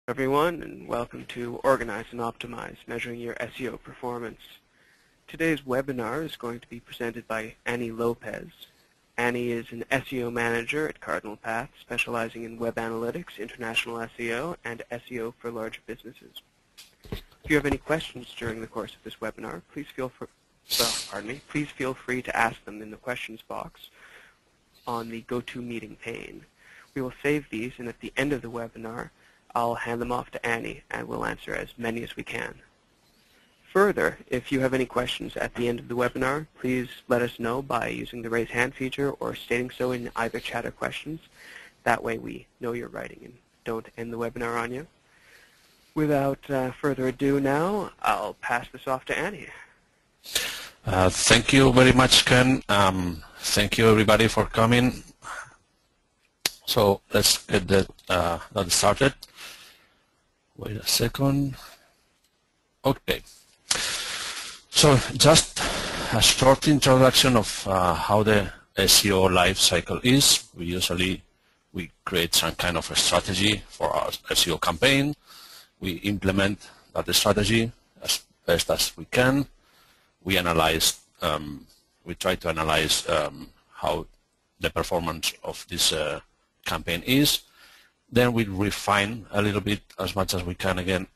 Everyone, and welcome to Organize and Optimize, Measuring Your SEO Performance. Today's webinar is going to be presented by Annie Lopez. Annie is an SEO manager at Cardinal Path, specializing in web analytics, international SEO, and SEO for larger businesses. If you have any questions during the course of this webinar, please feel free to ask them in the questions box on the GoToMeeting pane. We will save these, and at the end of the webinar, I'll hand them off to Annie, and we'll answer as many as we can. Further, if you have any questions at the end of the webinar, please let us know by using the raise hand feature or stating so in either chat or questions. That way we know you're writing and don't end the webinar on you. Without further ado now, I'll pass this off to Annie. Thank you very much, Ken. Thank you, everybody, for coming. So let's get that started. Wait a second. Okay. So just a short introduction of how the SEO life cycle is. We create some kind of a strategy for our SEO campaign. We implement that strategy as best as we can. We analyze. We try to analyze how the performance of this campaign is. Then we refine a little bit, as much as we can, again,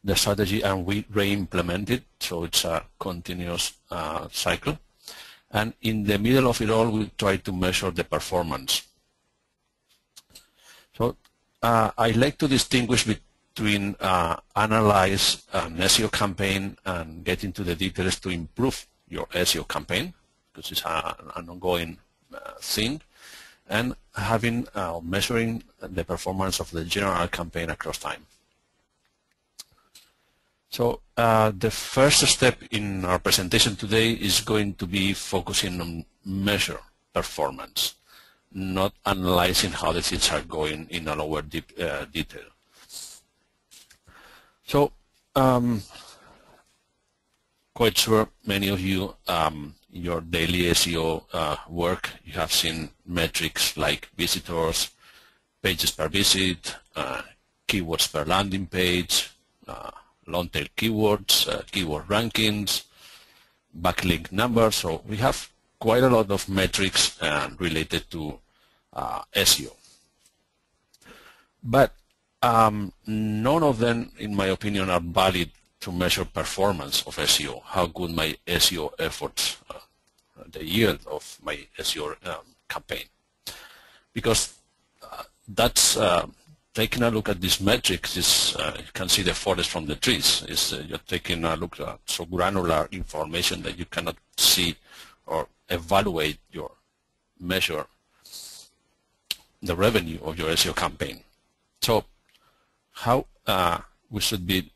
the strategy, and we re-implement it, so it's a continuous cycle. And in the middle of it all, we try to measure the performance. So I like to distinguish between analyze an SEO campaign and get into the details to improve your SEO campaign, because it's an ongoing thing, and having measuring the performance of the general campaign across time. So the first step in our presentation today is going to be focusing on measure performance, not analyzing how the things are going in a lower detail. So quite sure many of you your daily SEO work, you have seen metrics like visitors, pages per visit, keywords per landing page, long-tail keywords, keyword rankings, backlink numbers. So we have quite a lot of metrics related to SEO. But none of them, in my opinion, are valid to measure performance of SEO, how good my SEO efforts, the yield of my SEO campaign. Because that's, taking a look at these metrics is, you can see the forest from the trees. You're taking a look at so granular information that you cannot see or evaluate measure the revenue of your SEO campaign. So how we should be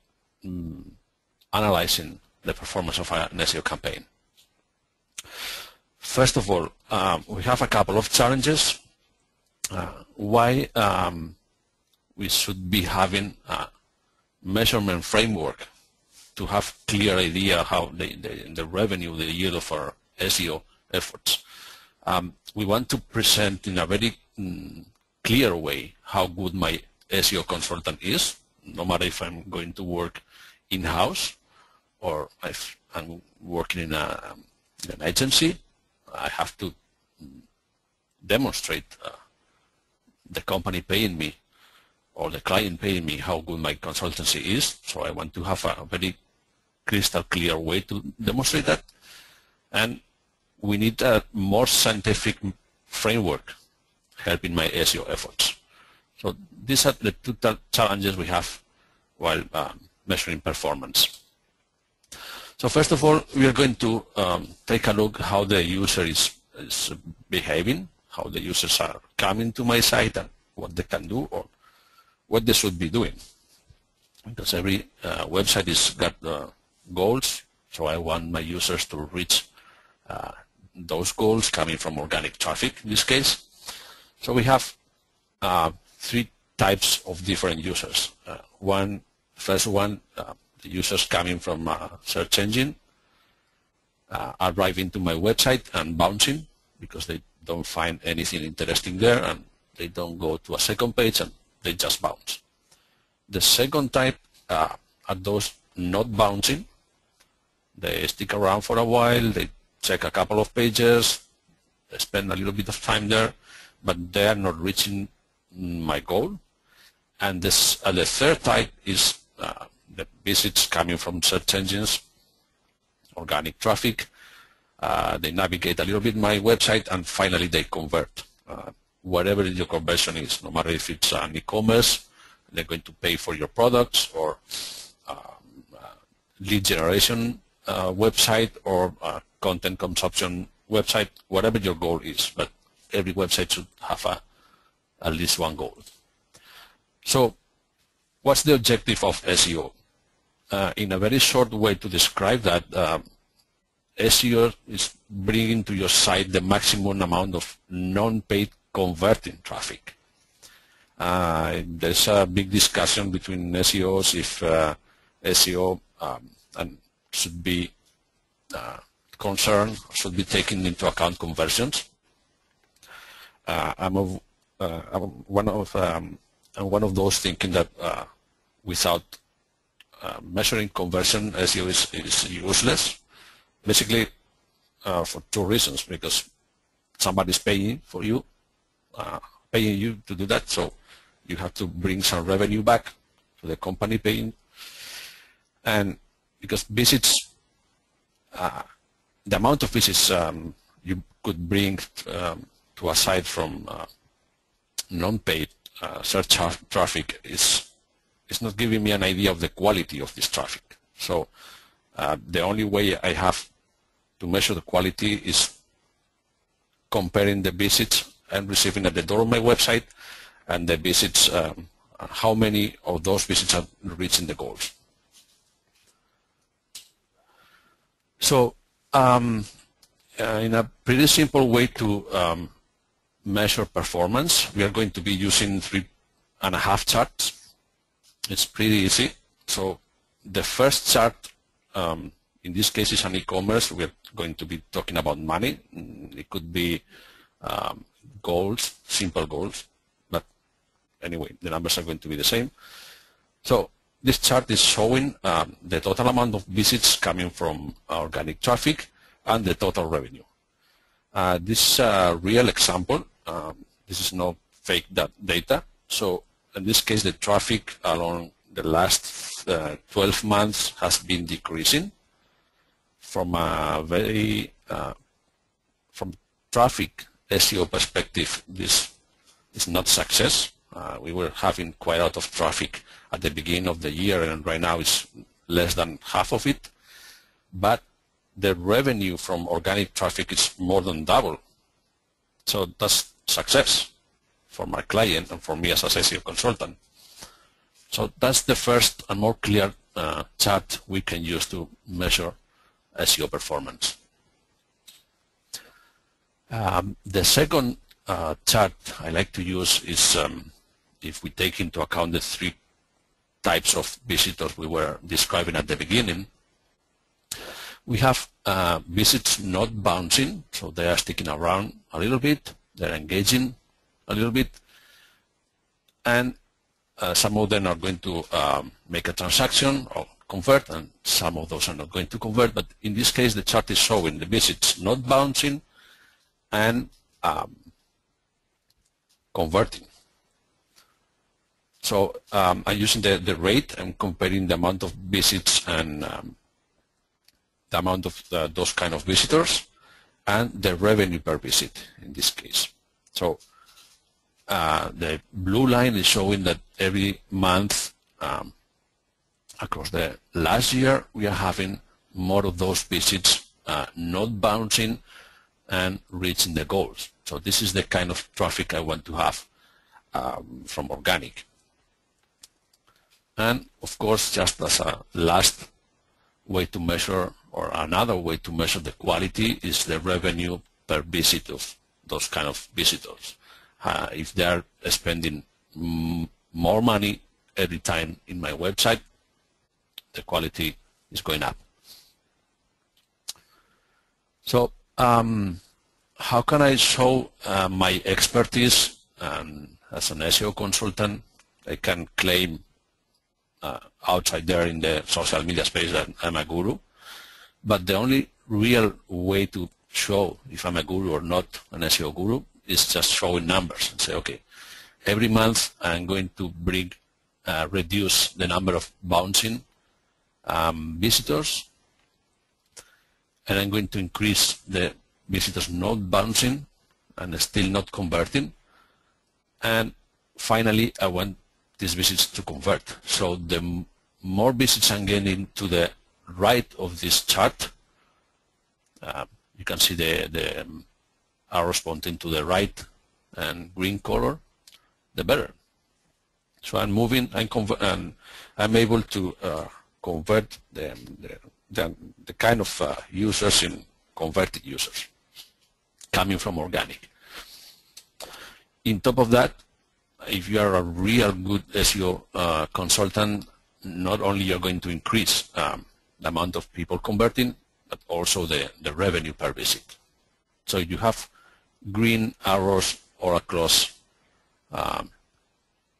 analyzing the performance of an SEO campaign. First of all, we have a couple of challenges. Why we should be having a measurement framework to have clear idea how the revenue, the yield of our SEO efforts. We want to present in a very clear way how good my SEO consultant is, no matter if I'm going to work in-house or if I'm working in an agency. I have to demonstrate the company paying me or the client paying me how good my consultancy is. So I want to have a very crystal clear way to demonstrate that. And we need a more scientific framework helping my SEO efforts. So these are the two challenges we have while measuring performance. So first of all, we are going to take a look how the user is behaving, how the users are coming to my site, and what they can do or what they should be doing. Because every website has got goals, so I want my users to reach those goals coming from organic traffic in this case. So we have three types of different users. First one, the users coming from a search engine, arriving to my website and bouncing because they don't find anything interesting there, and they don't go to a second page, and they just bounce. The second type are those not bouncing. They stick around for a while, they check a couple of pages, they spend a little bit of time there, but they are not reaching my goal. And the third type is the visits coming from search engines, organic traffic. They navigate a little bit my website, and finally they convert. Whatever your conversion is, no matter if it's an e-commerce, they're going to pay for your products, or lead generation website, or content consumption website, whatever your goal is. But every website should have at least one goal. So what's the objective of SEO? In a very short way to describe that, SEO is bringing to your site the maximum amount of non-paid converting traffic. There's a big discussion between SEOs if SEO should be concerned, should be taking into account conversions. I'm one of those thinking that without measuring conversion, SEO is useless. Basically, for two reasons: because somebody's paying for you, paying you to do that, so you have to bring some revenue back to the company paying, and because visits, the amount of visits you could bring to a site from non-paid search traffic is not giving me an idea of the quality of this traffic. So the only way I have to measure the quality is comparing the visits I'm receiving at the door of my website and the visits, how many of those visits are reaching the goals. So in a pretty simple way to measure performance, we are going to be using 3.5 charts. It's pretty easy. So the first chart, in this case, is an e-commerce. We're going to be talking about money. It could be goals, simple goals, but anyway, the numbers are going to be the same. So this chart is showing the total amount of visits coming from organic traffic and the total revenue. This is a real example. This is not fake data. So in this case, the traffic along the last 12 months has been decreasing. From a very from traffic SEO perspective, this is not success. We were having quite a lot of traffic at the beginning of the year, and right now it's less than half of it. But the revenue from organic traffic is more than double. So that's success for my client and for me as a SEO consultant. So that's the first and more clear chart we can use to measure SEO performance. The second chart I like to use is if we take into account the 3 types of visitors we were describing at the beginning. We have visits not bouncing, so they are sticking around a little bit, they're engaging a little bit, and some of them are going to make a transaction or convert, and some of those are not going to convert. But in this case, the chart is showing the visits not bouncing and converting. So I'm using the rate. I'm comparing the amount of visits and the amount of those kind of visitors and the revenue per visit in this case. So the blue line is showing that every month across the last year, we are having more of those visits not bouncing and reaching the goals. So this is the kind of traffic I want to have from organic. And of course, just as a last way to measure, or another way to measure the quality, is the revenue per visit of those kind of visitors. If they are spending more money every time in my website, the quality is going up. So how can I show my expertise as an SEO consultant I can claim outside there in the social media space that I'm a guru, but the only real way to show if I'm a guru or not an SEO guru is just showing numbers and say, okay, every month I'm going to reduce the number of bouncing visitors, and I'm going to increase the visitors not bouncing and still not converting, and finally I want these visits to convert. So the more visits I'm getting to the right of this chart, you can see the arrows pointing to the right and green color, the better. So I'm moving and I'm able to convert the kind of users in converted users coming from organic. In top of that, if you are a real good SEO consultant, not only you're going to increase the amount of people converting, but also the revenue per visit. So you have green arrows all across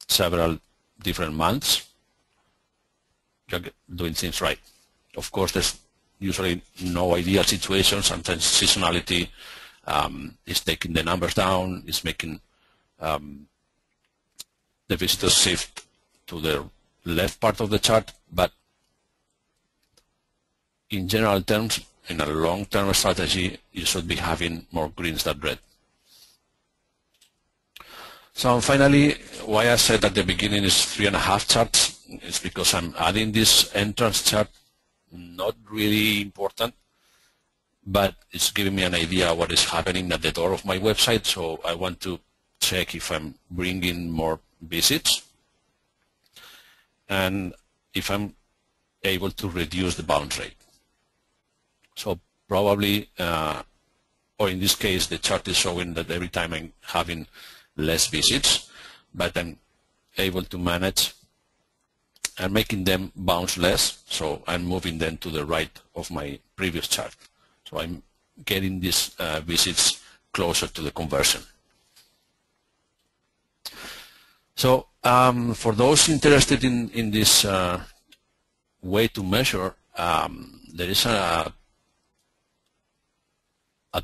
several different months, you're doing things right. Of course, there's usually no ideal situation. Sometimes seasonality is taking the numbers down, is making the visitors shift to the left part of the chart, but in general terms, in a long-term strategy, you should be having more greens than red. So finally, why I said at the beginning is 3.5 charts is because I'm adding this entrance chart, not really important, but it's giving me an idea what is happening at the door of my website. So I want to check if I'm bringing more visits and if I'm able to reduce the bounce rate. So probably, or in this case, the chart is showing that every time I'm having less visits, but I'm able to manage and making them bounce less, so I'm moving them to the right of my previous chart. So I'm getting these visits closer to the conversion. So for those interested in this way to measure, there is a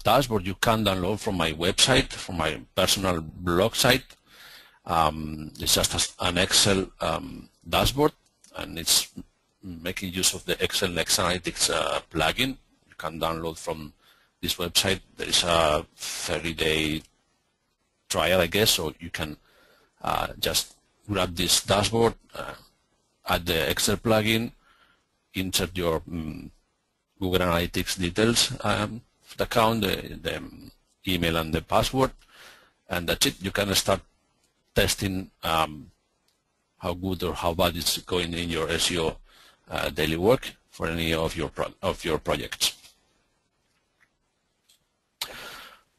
dashboard you can download from my website, from my personal blog site. It's just an Excel dashboard, and it's making use of the Excel Next Analytics plugin. You can download from this website. There is a 30-day trial, I guess, so you can just grab this dashboard, add the Excel plugin, insert your Google Analytics details, the account, the email and the password, and that's it. You can start testing how good or how bad it's going in your SEO daily work for any of your projects.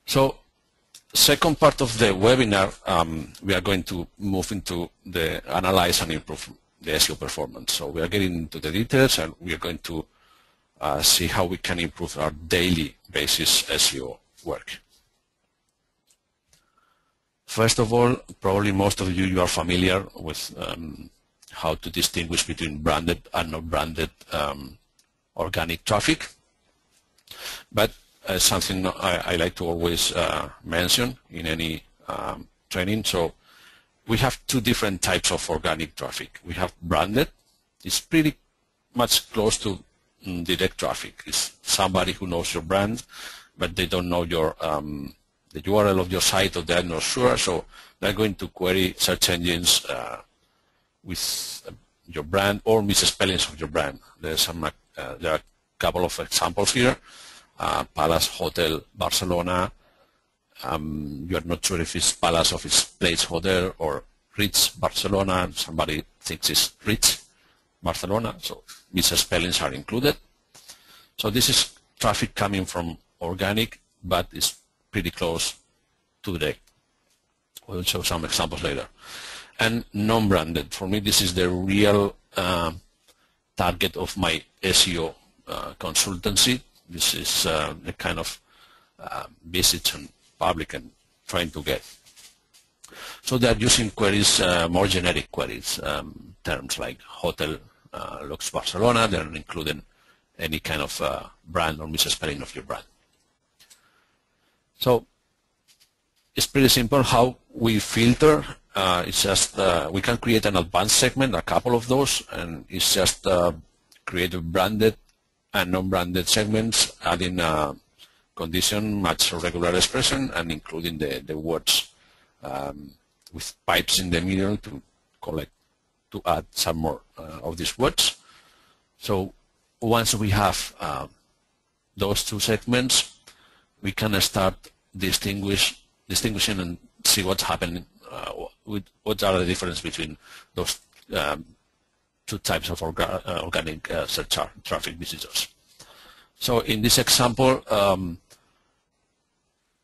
So, second part of the webinar, we are going to move into the analyze and improve the SEO performance. So we are getting into the details, and we are going to see how we can improve our daily basis SEO work. First of all, probably most of you are familiar with how to distinguish between branded and not branded organic traffic. But something I like to always mention in any training. So we have two different types of organic traffic. We have branded. It's pretty much close to direct traffic. It's somebody who knows your brand, but they don't know your the URL of your site, or they're not sure, so they're going to query search engines with your brand or misspellings of your brand. There are a couple of examples here. Palace Hotel Barcelona. You are not sure if it's Palace of its Place Hotel or Ritz Barcelona. Somebody thinks it's Ritz Barcelona, so misspellings are included. So this is traffic coming from organic, but it's pretty close to direct. We'll show some examples later. And non-branded, for me, this is the real target of my SEO consultancy. This is the kind of visits and public I'm trying to get. So they are using queries, more generic queries, terms like hotel looks Barcelona. They're not including any kind of brand or misspelling of your brand. So it's pretty simple how we filter. It's just we can create an advanced segment, a couple of those, and it's just create branded and non-branded segments, adding condition, match or regular expression, and including the words with pipes in the middle to add some more of these words. So once we have those two segments, we can start distinguishing and see what's happening, what are the difference between those two types of organic search traffic visitors. So in this example,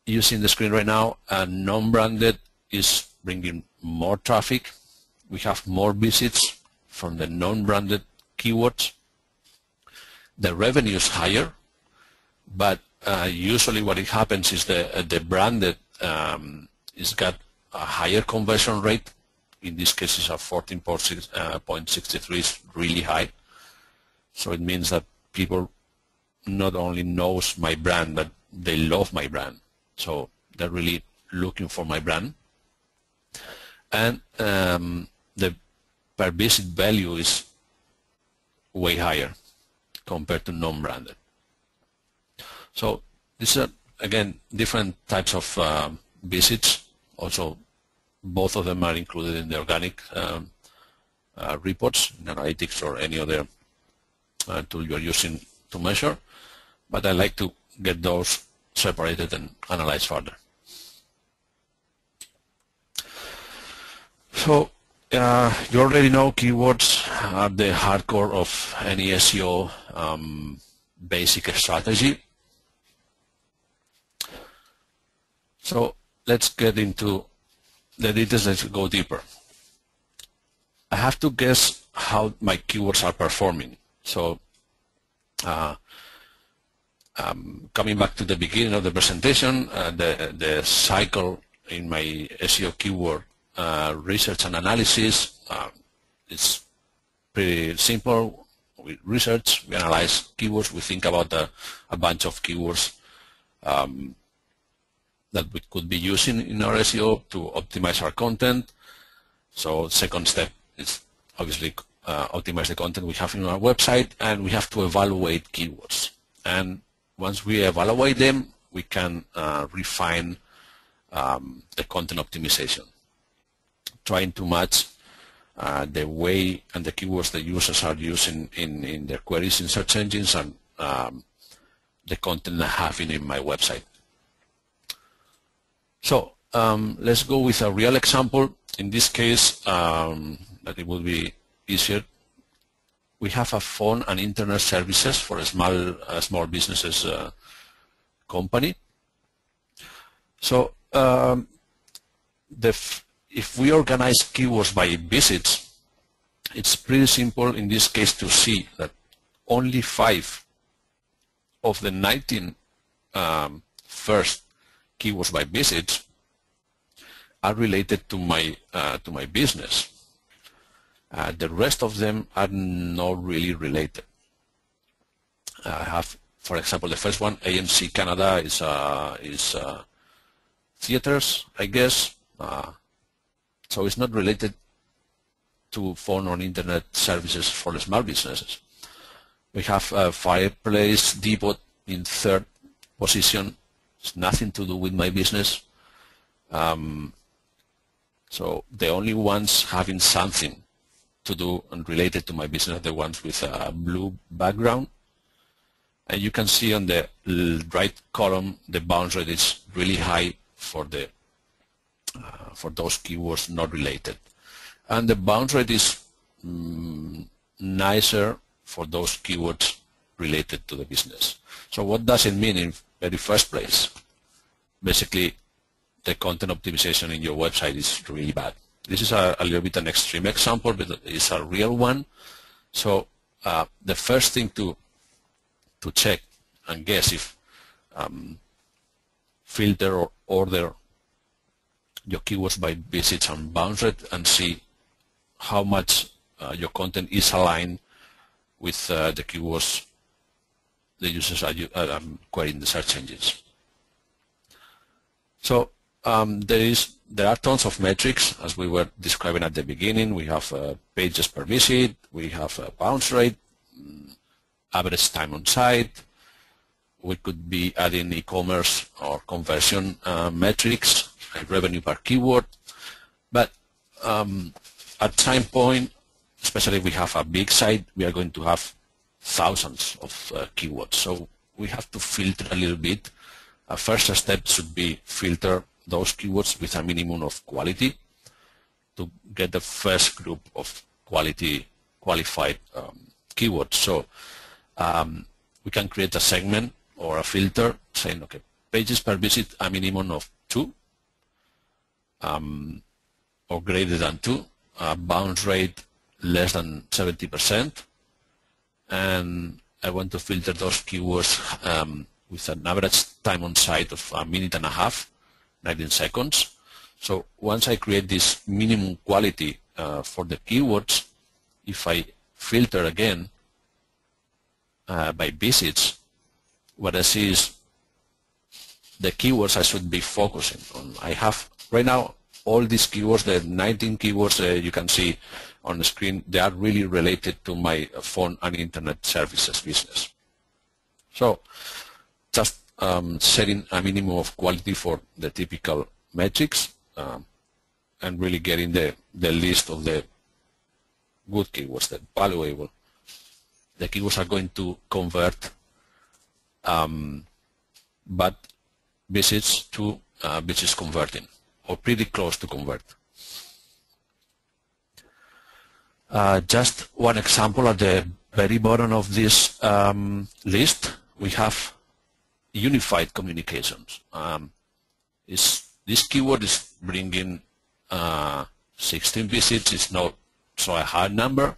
you see in the screen right now, non-branded is bringing more traffic. We have more visits from the non-branded keywords. The revenue is higher, but usually what it happens is the branded is got a higher conversion rate. In this case, it's a 14.63 is really high. So it means that people not only knows my brand, but they love my brand. So they're really looking for my brand. And the per visit value is way higher compared to non-branded. So these are, again, different types of visits. Also, both of them are included in the organic reports, in analytics or any other tool you're using to measure. But I like to get those separated and analyzed further. So you already know keywords are the hardcore of any SEO basic strategy. So let's get into the details. Let's go deeper. I have to guess how my keywords are performing. So coming back to the beginning of the presentation, the cycle in my SEO keyword research and analysis is pretty simple. We research, we analyze keywords, we think about a bunch of keywords that we could be using in our SEO to optimize our content. So second step is obviously optimize the content we have in our website, and we have to evaluate keywords. And once we evaluate them, we can refine the content optimization, trying to match the way and the keywords the users are using in their queries in search engines and the content I have in my website. So let's go with a real example. In this case, that it will be easier. We have a phone and internet services for a small businesses company. So if we organize keywords by visits, it's pretty simple in this case to see that only 5 of the 19 first keywords by visits are related to my business. The rest of them are not really related. I have, for example, the first one, AMC Canada, is theaters, I guess. So it's not related to phone or internet services for the small businesses. We have Fireplace Depot in 3rd position. It's nothing to do with my business. So the only ones having something to do and related to my business are the ones with a blue background. And you can see on the right column the bounce rate is really high for those keywords not related, and the bounce rate is nicer for those keywords related to the business. So what does it mean in very first place? Basically, the content optimization in your website is really bad. This is a little bit an extreme example, but it's a real one. So the first thing to check and guess if filter or order your keywords by visits and bounce rate and see how much your content is aligned with the keywords the users are querying the search engines. So there are tons of metrics, as we were describing at the beginning. We have pages per visit, we have bounce rate, average time on site. We could be adding e-commerce or conversion metrics, revenue per keyword. But at some point, especially if we have a big site, we are going to have thousands of keywords. So we have to filter a little bit. A first step should be filter those keywords with a minimum of quality to get the first group of qualified keywords. So we can create a segment or a filter saying, okay, pages per visit a minimum of 2 or greater than 2, bounce rate less than 70%, and I want to filter those keywords with an average time on site of 1.5 minutes, 19 seconds. So once I create this minimum quality for the keywords, if I filter again by visits, what I see is the keywords I should be focusing on. I have right now all these keywords, the 19 keywords you can see on the screen, they are really related to my phone and internet services business. So just setting a minimum of quality for the typical metrics and really getting the list of the good keywords, the valuable. The keywords are going to convert but visits to visits converting, or pretty close to convert. Just one example at the very bottom of this list, we have unified communications. This keyword is bringing 16 visits. It's not so a high number,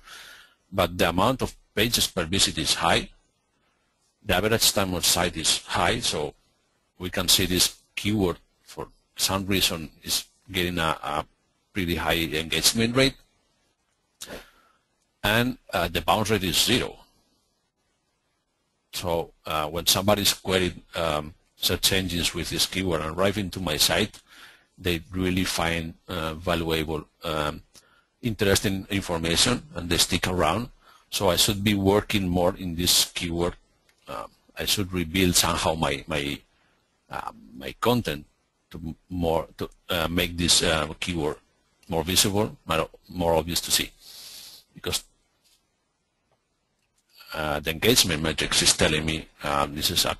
but the amount of pages per visit is high. The average time on site is high, so we can see this keyword for some reason is getting a pretty high engagement rate, and the bounce rate is 0. So when somebody is querying search engines with this keyword and arriving to my site, they really find valuable, interesting information, and they stick around. So I should be working more in this keyword. I should rebuild somehow my content to make this keyword more visible, more obvious to see, because the engagement metrics is telling me this is a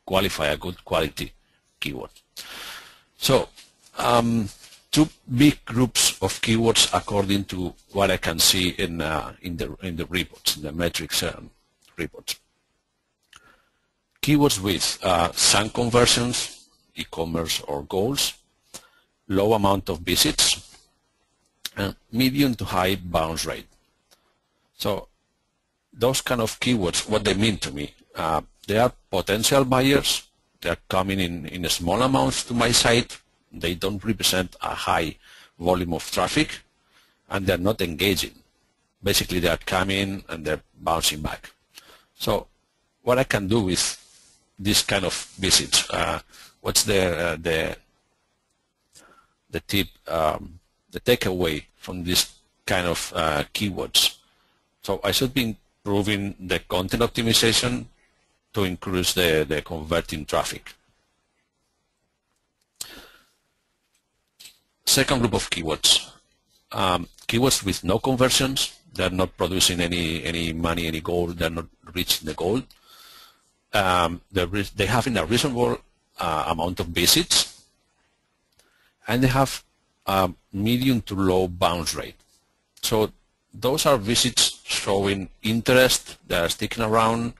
good quality keyword. So two big groups of keywords according to what I can see in the reports, in the metrics reports. Keywords with some conversions, e-commerce or goals, low amount of visits, and medium to high bounce rate. So those kind of keywords, what they mean to me, they are potential buyers. They are coming in small amounts to my site. They don't represent a high volume of traffic, and they're not engaging. Basically, they are coming and they're bouncing back. So what I can do with this kind of visits, what's the tip, the takeaway from this kind of keywords? So I should be improving the content optimization to increase the converting traffic. Second group of keywords, keywords with no conversions. They're not producing any money, any goal. They're not reaching the goal. They have a reasonable amount of visits, and they have medium to low bounce rate. So those are visits showing interest. They are sticking around.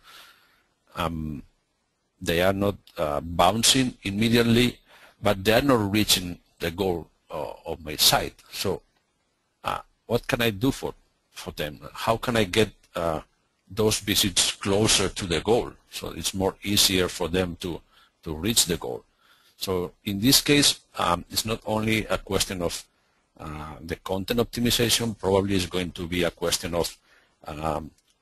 They are not bouncing immediately, but they are not reaching the goal of my site. So what can I do for them? How can I get those visits closer to the goal, so it's more easier for them to reach the goal? So in this case, it's not only a question of the content optimization. Probably it's going to be a question of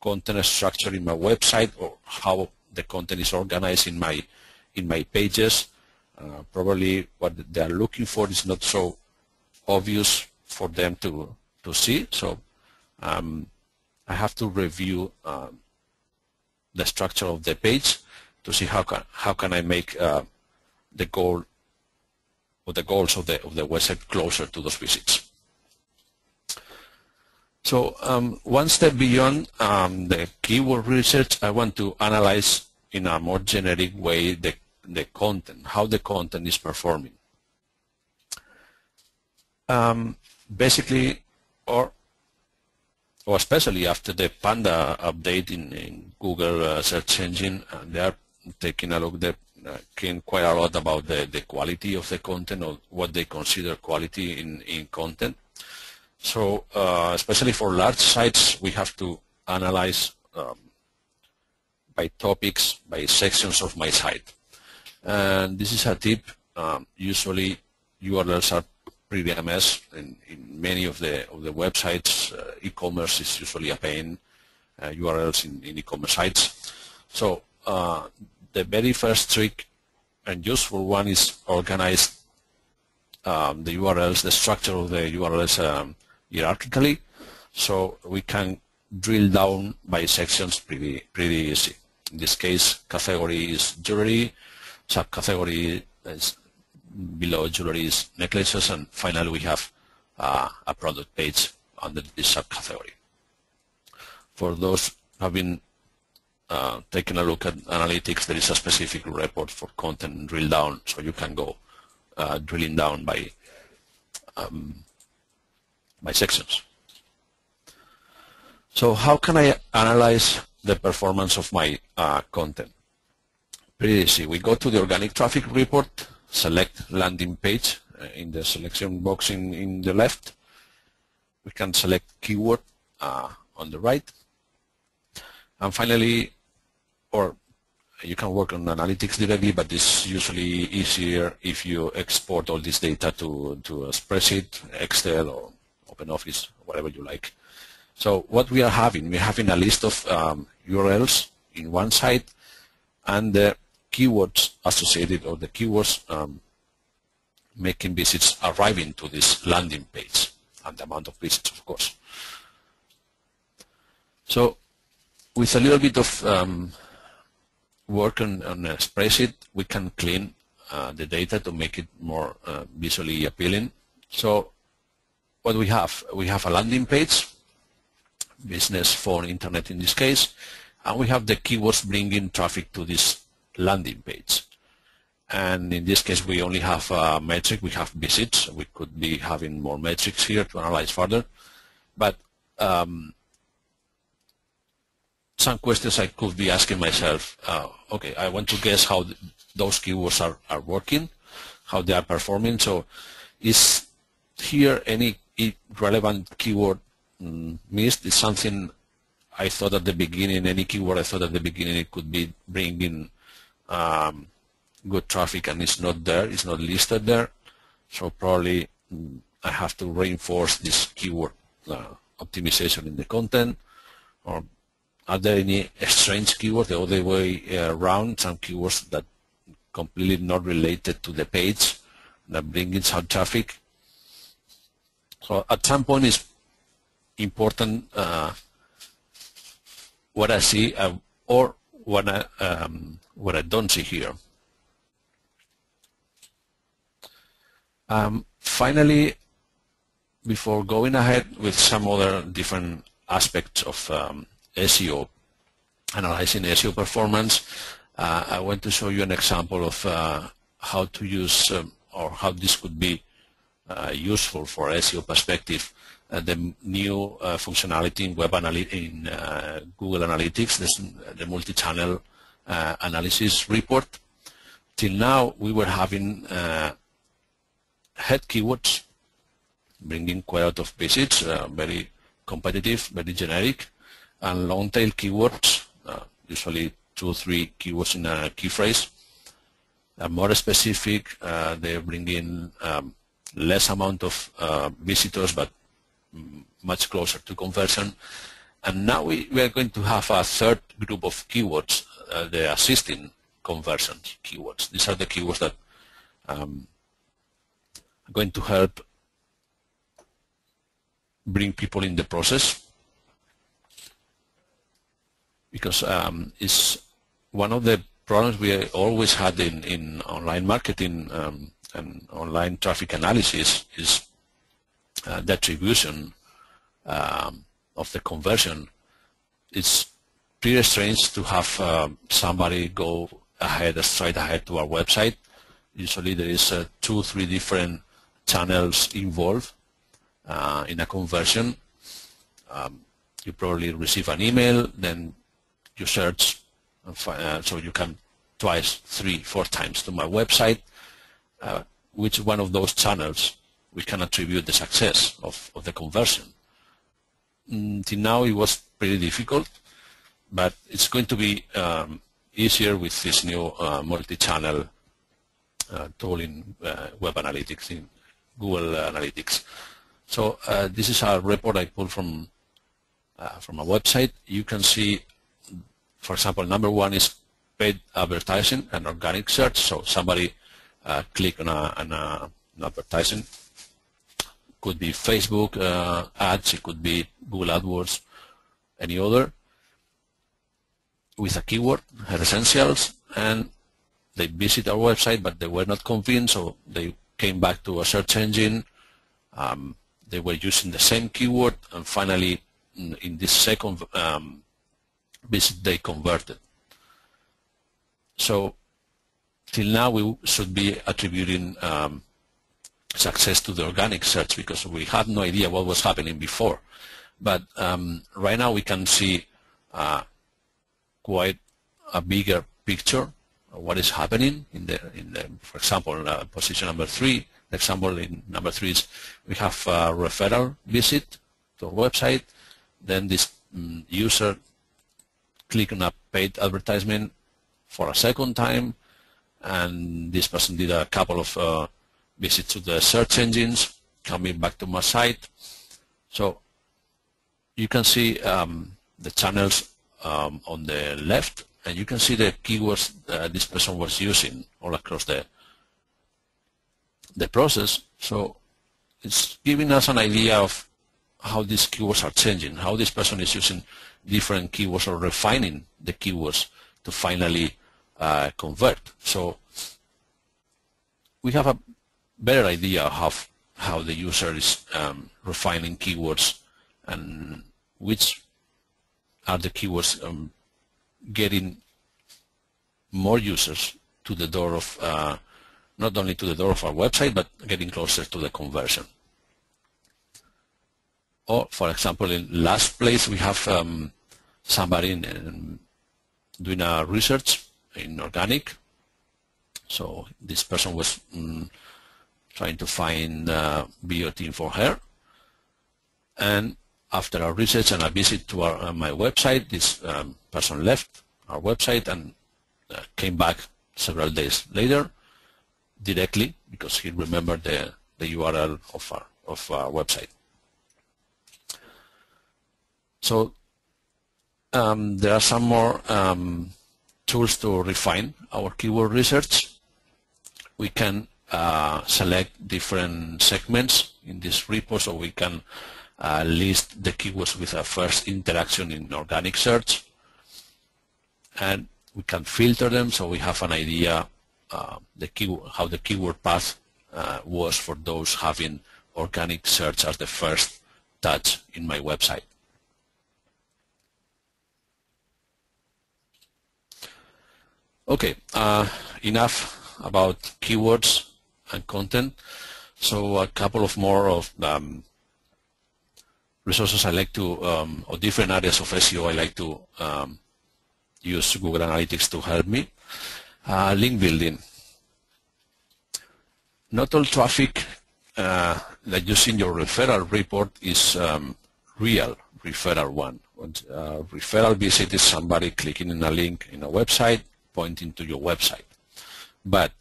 content structure in my website, or how the content is organized in my pages. Probably what they are looking for is not so obvious for them to see. So I have to review the structure of the page to see how can I make the goal or the goals of the website closer to those visits. So one step beyond the keyword research, I want to analyze in a more generic way the content, how the content is performing. Basically, or especially after the Panda update in Google search engine, they are taking a look, they caring quite a lot about the quality of the content, or what they consider quality in content. So especially for large sites, we have to analyze by topics, by sections of my site. And this is a tip. Usually URLs are pretty a mess in many of the websites. E-commerce is usually a pain, URLs in e-commerce sites. So the very first trick and useful one is organize the URLs, the structure of the URLs hierarchically, so we can drill down by sections pretty easy. In this case, category is jewelry, subcategory is below jewelry is necklaces, and finally we have a product page under this subcategory. For those who have been taking a look at analytics, there is a specific report for content drill down, so you can go drilling down by sections. So how can I analyze the performance of my content? Pretty easy. We go to the organic traffic report, select landing page in the selection box in the left. We can select keyword on the right. And finally, or you can work on analytics directly, but it's usually easier if you export all this data to a spreadsheet, Excel, or OpenOffice, whatever you like. So what we're having a list of URLs in one site, and the keywords associated, or the keywords making visits arriving to this landing page, and the amount of visits, of course. So with a little bit of work on a spreadsheet, we can clean the data to make it more visually appealing. So what we have a landing page, business, phone, internet in this case, and we have the keywords bringing traffic to this landing page. And in this case, we only have a metric, we have visits. We could be having more metrics here to analyze further. But some questions I could be asking myself, okay, I want to guess how those keywords are working, how they are performing. So is here any relevant keyword missed? Is something I thought at the beginning, any keyword I thought at the beginning it could be bringing good traffic, and it's not there, it's not listed there. So probably I have to reinforce this keyword optimization in the content. Or are there any strange keywords the other way around, some keywords that completely not related to the page that bring in some traffic? So at some point it's important what I see or what I don't see here. Finally, before going ahead with some other different aspects of SEO, analyzing SEO performance, I want to show you an example of how to use or how this could be useful for SEO perspective. The new functionality in Google Analytics, the multi-channel analysis report. Till now, we were having head keywords bringing quite a lot of visits, very competitive, very generic, and long tail keywords, usually 2 or 3 keywords in a key phrase, more specific. They bring in less amount of visitors, but much closer to conversion. And now we are going to have a third group of keywords, the assisting conversion keywords. These are the keywords that are going to help bring people in the process, because it's one of the problems we always had in online marketing and online traffic analysis is the attribution of the conversion. It's pretty strange to have somebody go straight ahead to our website. Usually there is 2-3 different channels involved in a conversion. You probably receive an email, then you search, so you come twice, 3-4 times to my website. Which one of those channels we can attribute the success of the conversion? Till now it was pretty difficult, but it's going to be easier with this new multi-channel tool in web analytics, in Google Analytics. So this is a report I pulled from a website. You can see, for example, number one is paid advertising and organic search. So somebody click on an advertising. Could be Facebook ads, it could be Google AdWords, any other, with a keyword, Hair Essentials, and they visit our website, but they were not convinced, so they came back to a search engine. They were using the same keyword, and finally, in this second visit, they converted. So, till now, we should be attributing success to the organic search, because we had no idea what was happening before. But right now we can see quite a bigger picture of what is happening in the for example, position number 3. The example in number 3 is we have a referral visit to our website. Then this user click on a paid advertisement for a second time, and this person did a couple of visits to the search engines, coming back to my site. So you can see the channels on the left, and you can see the keywords this person was using all across the process. So it's giving us an idea of how these keywords are changing, how this person is using different keywords or refining the keywords to finally convert. So we have a better idea of how the user is refining keywords and which are the keywords getting more users to the door of, not only to the door of our website, but getting closer to the conversion. Or, for example, in last place, we have somebody doing a research in organic. So this person was trying to find biotin for hair. And after our research and a visit to my website, this person left our website and came back several days later directly, because he remembered the URL of our website. So there are some more tools to refine our keyword research. We can select different segments in this report, so we can list the keywords with a first interaction in organic search, and we can filter them so we have an idea how the keyword path was for those having organic search as the first touch in my website. Okay, enough about keywords and content. So a couple of more of resources I like to, or different areas of SEO I like to use Google Analytics to help me. Link building. Not all traffic that you see in your referral report is real referral one. Referral visit is somebody clicking in a link in a website, pointing to your website. But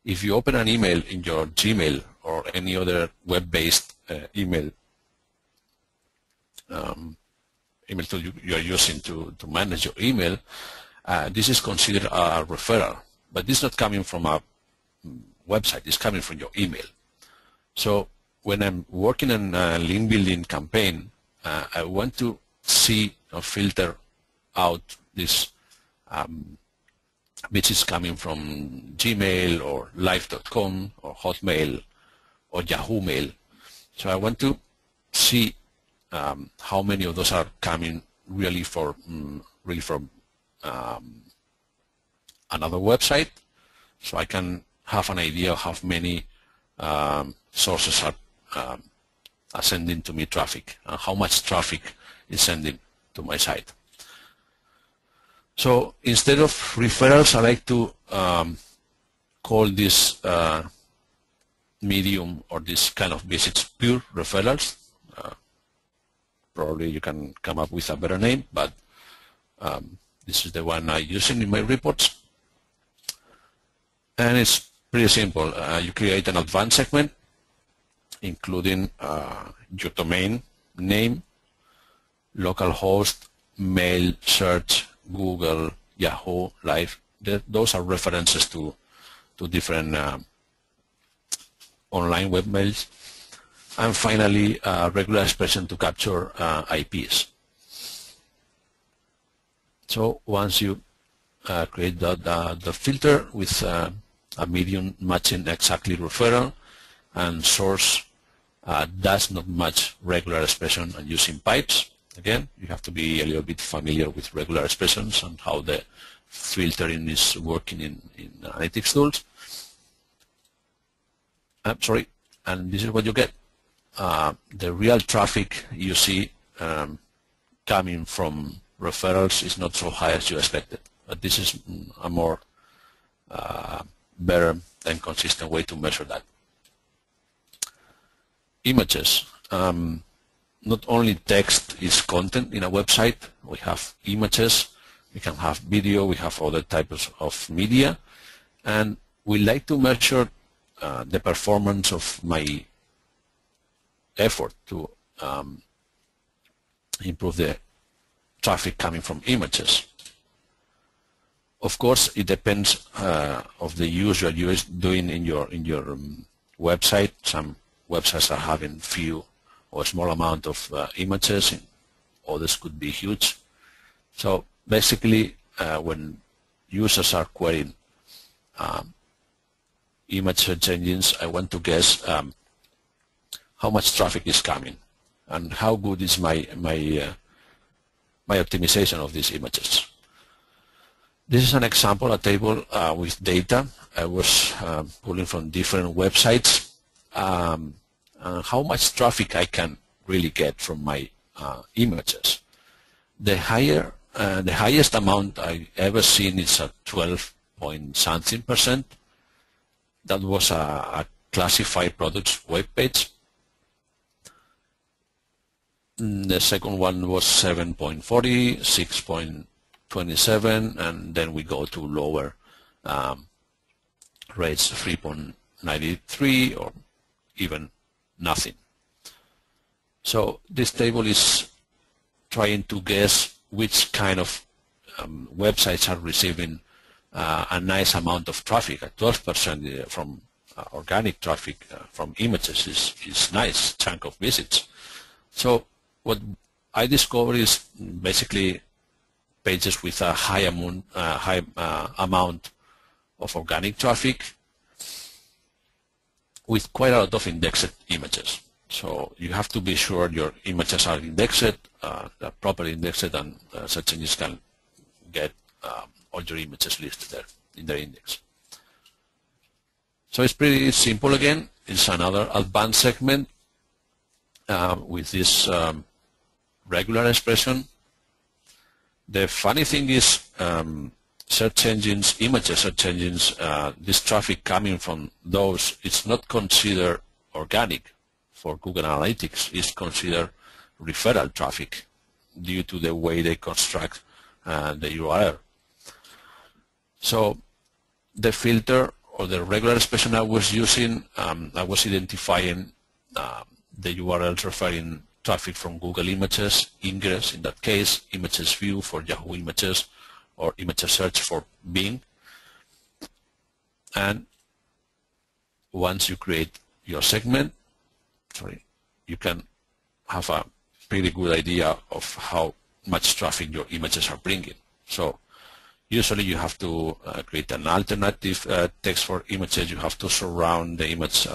if you open an email in your Gmail or any other web-based email tool you are using to manage your email, this is considered a referral. But this is not coming from a website, it's coming from your email. So when I'm working on a link building campaign, I want to see or filter out this which is coming from Gmail or live.com or Hotmail or Yahoo Mail. So I want to see how many of those are coming really from another website, so I can have an idea of how many sources are sending to me traffic and how much traffic is sending to my site. So instead of referrals, I like to call this medium or this kind of visits pure referrals. Probably you can come up with a better name, but this is the one I'm using in my reports. And it's pretty simple. You create an advanced segment, including your domain name, localhost, mail, search, Google, Yahoo, Live. Those are references to different online webmails. And finally, regular expression to capture IPs. So once you create the filter with a medium matching exactly referral and source does not match regular expression and using pipes, again, you have to be a little bit familiar with regular expressions and how the filtering is working in analytics tools. And this is what you get. The real traffic you see coming from referrals is not so high as you expected, but this is a more better and consistent way to measure that. Images. Not only text is content in a website, we have images, we can have video, we have other types of media, and we like to measure the performance of my effort to improve the traffic coming from images. Of course, it depends of the use you are doing in your website. Some websites are having few or a small amount of images, and others could be huge. So basically, when users are querying image search engines, I want to guess how much traffic is coming and how good is my optimization of these images. This is an example, a table with data I was pulling from different websites. How much traffic I can really get from my images. The highest amount I ever seen is a 12-point-something%. That was a classified products web page. The second one was 7.40, 6.27, and then we go to lower rates, 3.93 or even nothing. So this table is trying to guess which kind of websites are receiving a nice amount of traffic. At 12% from organic traffic from images is nice chunk of visits. So what I discovered is basically pages with a high amount of organic traffic with quite a lot of indexed images. So you have to be sure your images are indexed, they're properly indexed, and search engines can get all your images listed there in their index. So it's pretty simple again. It's another advanced segment with this regular expression. The funny thing is search engines, search engines, this traffic coming from those, it's not considered organic for Google Analytics. It's considered referral traffic due to the way they construct the URL. So the filter or the regular expression I was using, I was identifying the URLs referring traffic from Google Images, Ingress in that case, Images View for Yahoo Images, or Images Search for Bing. And once you create your segment, you can have a pretty good idea of how much traffic your images are bringing. So usually you have to create an alternative text for images. You have to surround the image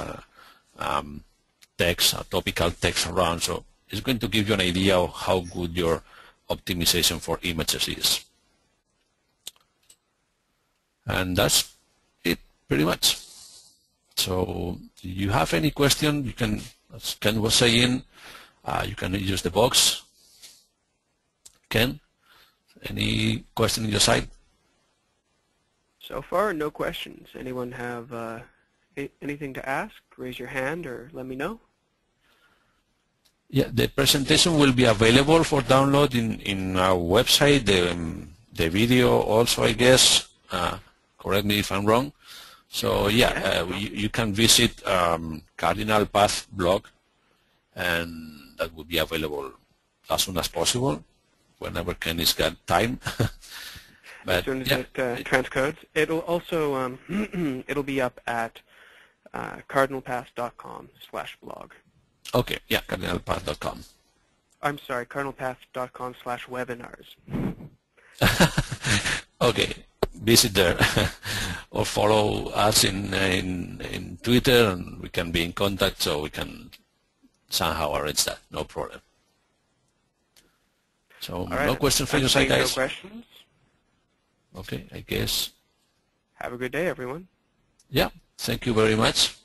text, topical text around. So it's going to give you an idea of how good your optimization for images is. And that's it pretty much. So if you have any question, you can, as Ken was saying, you can use the box. Ken, any question on your side? So far, no questions. Anyone have anything to ask? Raise your hand or let me know. Yeah, the presentation will be available for download in our website. The video also, I guess. Correct me if I'm wrong. So yeah, you can visit Cardinal Path blog, and that will be available as soon as possible, whenever Ken has got time. But, as soon as it transcodes. It'll also it'll be up at cardinalpath.com/blog. Okay, yeah, cardinalpath.com. I'm sorry, cardinalpath.com/webinars. Okay, visit there or follow us in Twitter, and we can be in contact, so we can somehow arrange that. No problem. So right, no questions from your side, guys? No questions. Okay, I guess. Have a good day, everyone. Yeah, thank you very much.